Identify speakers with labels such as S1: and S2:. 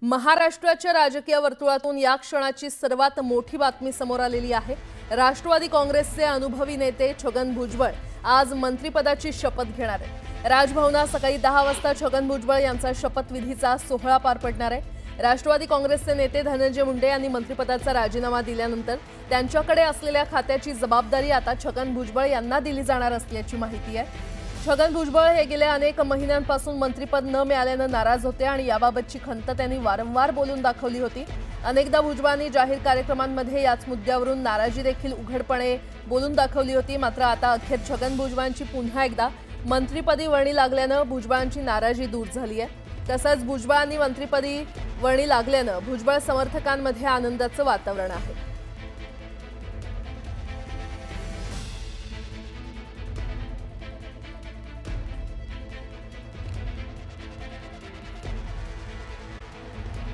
S1: महाराष्ट्राच्या राजकीय वर्तुळातून या क्षणाची सर्वात मोठी बातमी समोर आलेली आहे। राष्ट्रवादी काँग्रेसचे अनुभवी नेते छगन भुजबळ आज मंत्रिपदाची शपथ घेणार आहेत। राजभवनात सकाळी 10 वाजता छगन भुजबळ यांचा शपथविधीचा सोहळा पार पडणार आहे। राष्ट्रवादी काँग्रेसचे नेते धनंजय मुंडे यांनी मंत्रिपदाचा राजीनामा दिल्यानंतर त्यांच्याकडे असलेल्या खात्याची जबाबदारी आता छगन भुजबळ यांना दिली जाणार असल्याची माहिती आहे। छगन भुजबळ हे गेल्या अनेक महिन्यांपासून मंत्रिपद न मिळाल्याने नाराज होते आणि याबाबतची खंत त्यांनी वारंवार बोलून दाखवली होती। अनेकदा भुजबळांनी जाहीर कार्यक्रमांमध्ये याच मुद्द्यावरून नाराजी देखील उघडपणे बोलून दाखवली होती। मात्र आता अखेर छगन भुजबळांची पुन्हा एकदा मंत्रिपदी वर्णी लागल्याने भुजबळांची नाराजी दूर झाली आहे। तसंच भुजबळांनी मंत्रिपदी वर्णी लागल्याने भुजबळ समर्थकांमध्ये आनंदाचं वातावरण आहे।